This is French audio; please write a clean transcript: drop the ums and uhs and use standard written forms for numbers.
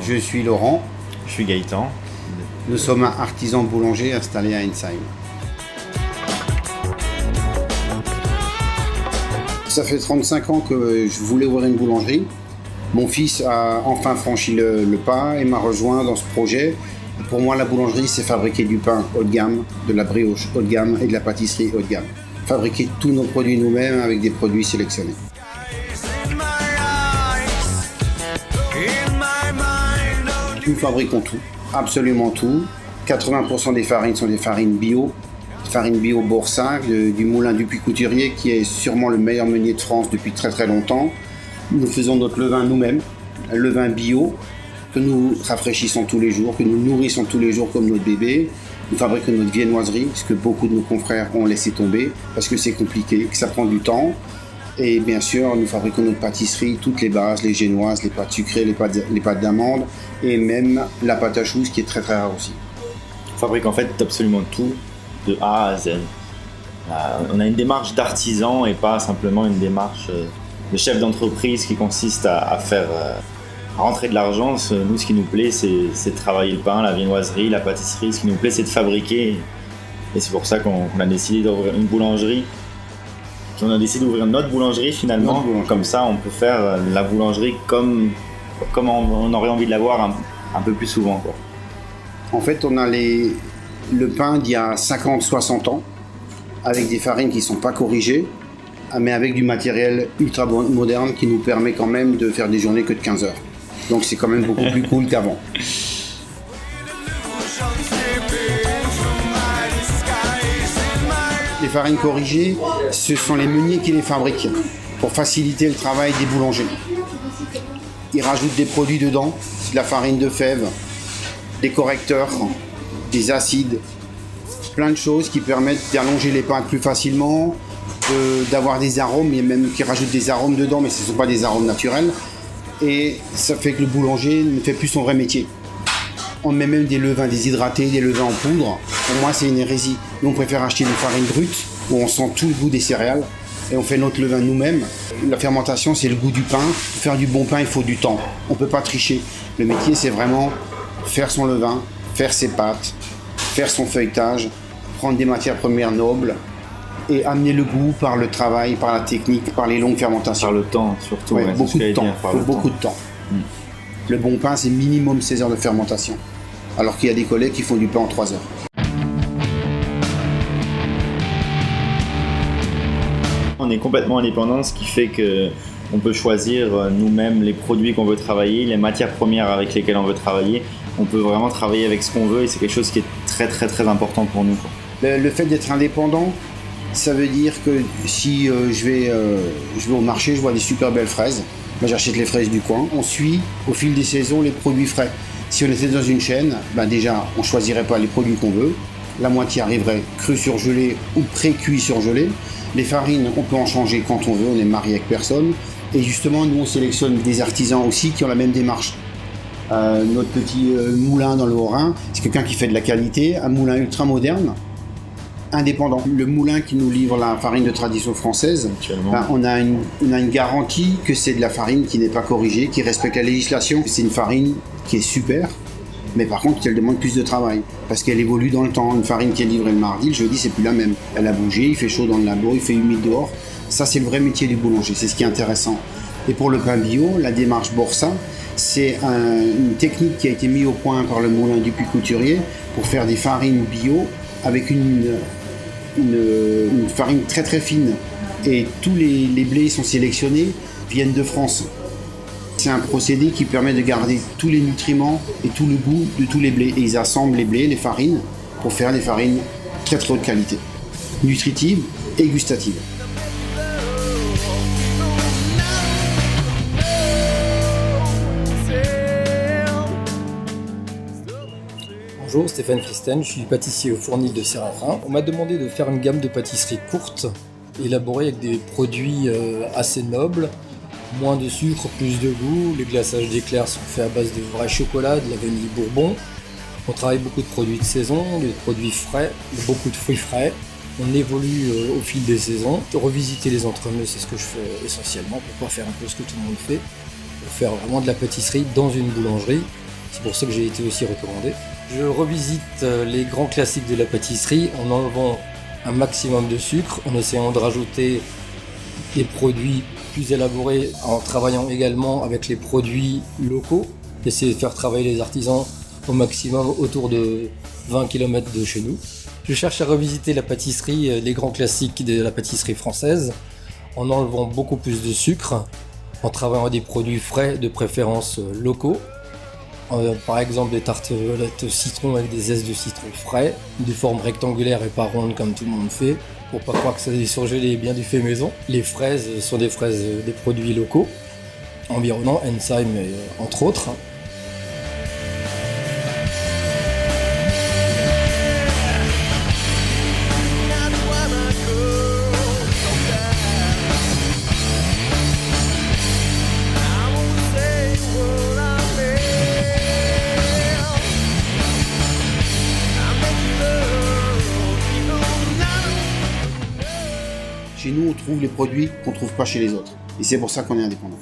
Je suis Laurent. Je suis Gaëtan. Nous sommes un artisan boulanger installé à Ensheim. Ça fait 35 ans que je voulais ouvrir une boulangerie. Mon fils a enfin franchi le pas et m'a rejoint dans ce projet. Pour moi, la boulangerie, c'est fabriquer du pain haut de gamme, de la brioche haut de gamme et de la pâtisserie haut de gamme. Fabriquer tous nos produits nous-mêmes avec des produits sélectionnés. Nous fabriquons tout, absolument tout. 80% des farines sont des farines bio. Farine bio Boursac, du moulin du Puy-Couturier, qui est sûrement le meilleur meunier de France depuis très très longtemps. Nous faisons notre levain nous-mêmes, un levain bio, que nous rafraîchissons tous les jours, que nous nourrissons tous les jours comme notre bébé. Nous fabriquons notre viennoiserie, ce que beaucoup de nos confrères ont laissé tomber, parce que c'est compliqué, que ça prend du temps. Et bien sûr, nous fabriquons notre pâtisserie, toutes les bases, les génoises, les pâtes sucrées, les pâtes d'amande, et même la pâte à choux, qui est très très rare aussi. On fabrique en fait absolument tout, de A à Z. On a une démarche d'artisan et pas simplement une démarche de chef d'entreprise qui consiste à faire rentrer de l'argent. Nous, ce qui nous plaît, c'est de travailler le pain, la viennoiserie, la pâtisserie. Ce qui nous plaît, c'est de fabriquer. Et c'est pour ça qu'on a décidé d'ouvrir une boulangerie. On a décidé d'ouvrir notre boulangerie finalement. Comme ça, on peut faire la boulangerie comme on aurait envie de l'avoir un peu plus souvent, quoi. En fait, on a le pain d'il y a 50-60 ans, avec des farines qui ne sont pas corrigées, mais avec du matériel ultra moderne qui nous permet quand même de faire des journées que de 15 heures. Donc c'est quand même beaucoup plus cool qu'avant. Les farines corrigées, ce sont les meuniers qui les fabriquent pour faciliter le travail des boulangers. Ils rajoutent des produits dedans, de la farine de fèves, des correcteurs, des acides, plein de choses qui permettent d'allonger les pâtes plus facilement, d'avoir des arômes, et même qui rajoutent des arômes dedans, mais ce ne sont pas des arômes naturels. Et ça fait que le boulanger ne fait plus son vrai métier. On met même des levains déshydratés, des levains en poudre. Pour moi, c'est une hérésie. Nous, on préfère acheter une farine brute, où on sent tout le goût des céréales, et on fait notre levain nous-mêmes. La fermentation, c'est le goût du pain. Pour faire du bon pain, il faut du temps. On ne peut pas tricher. Le métier, c'est vraiment faire son levain, faire ses pâtes, faire son feuilletage, prendre des matières premières nobles et amener le goût par le travail, par la technique, par les longues fermentations. Par le temps, surtout. Ouais, beaucoup de temps. Il faut beaucoup de temps. Le bon pain, c'est minimum 16 heures de fermentation. Alors qu'il y a des collègues qui font du pain en 3 heures. On est complètement indépendant, ce qui fait qu'on peut choisir nous-mêmes les produits qu'on veut travailler, les matières premières avec lesquelles on veut travailler. On peut vraiment travailler avec ce qu'on veut et c'est quelque chose qui est très très très important pour nous, quoi. Le fait d'être indépendant, ça veut dire que si je vais au marché, je vois des super belles fraises. Moi, j'achète les fraises du coin. On suit au fil des saisons les produits frais. Si on était dans une chaîne, déjà, on ne choisirait pas les produits qu'on veut. La moitié arriverait cru surgelé ou pré-cuit surgelé. Les farines, on peut en changer quand on veut, on n'est marié avec personne. Et justement, nous, on sélectionne des artisans aussi qui ont la même démarche. Notre petit moulin dans le Haut-Rhin, c'est quelqu'un qui fait de la qualité, un moulin ultra moderne, indépendant. Le moulin qui nous livre la farine de tradition française, on a une garantie que c'est de la farine qui n'est pas corrigée, qui respecte la législation. C'est une farine qui est super, mais par contre elle demande plus de travail, parce qu'elle évolue dans le temps. Une farine qui est livrée le mardi, le jeudi c'est plus la même. Elle a bougé, il fait chaud dans le labo, il fait humide dehors. Ça c'est le vrai métier du boulanger, c'est ce qui est intéressant. Et pour le pain bio, la démarche Boursac, c'est une technique qui a été mise au point par le moulin du Puy-Couturier pour faire des farines bio avec une farine très très fine. Et tous les blés sont sélectionnés, viennent de France. C'est un procédé qui permet de garder tous les nutriments et tout le goût de tous les blés. Et ils assemblent les blés, les farines, pour faire des farines très très haute qualité, nutritives et gustatives. Bonjour, Stéphane Christen, je suis pâtissier au Fournil de Séraphin. On m'a demandé de faire une gamme de pâtisseries courtes, élaborée avec des produits assez nobles, moins de sucre, plus de goût. Les glaçages d'éclairs sont faits à base de vrai chocolat, de la vanille bourbon. On travaille beaucoup de produits de saison, des produits frais, beaucoup de fruits frais. On évolue au fil des saisons. Revisiter les entremets, c'est ce que je fais essentiellement pour pouvoir faire un peu ce que tout le monde fait. Pour faire vraiment de la pâtisserie dans une boulangerie C'est pour ça que j'ai été aussi recommandé. Je revisite les grands classiques de la pâtisserie en enlevant un maximum de sucre, en essayant de rajouter des produits plus élaborés, en travaillant également avec les produits locaux, essayer de faire travailler les artisans au maximum autour de 20 km de chez nous. Je cherche à revisiter la pâtisserie, les grands classiques de la pâtisserie française, en enlevant beaucoup plus de sucre, en travaillant des produits frais, de préférence locaux. Par exemple des tartelettes au citron avec des zestes de citron frais, de forme rectangulaire et pas ronde comme tout le monde fait, pour pas croire que c'est des surgelés bien du fait maison. Les fraises sont des fraises des produits locaux, environnants, Ensheim entre autres. Chez nous, on trouve les produits qu'on ne trouve pas chez les autres. Et c'est pour ça qu'on est indépendant.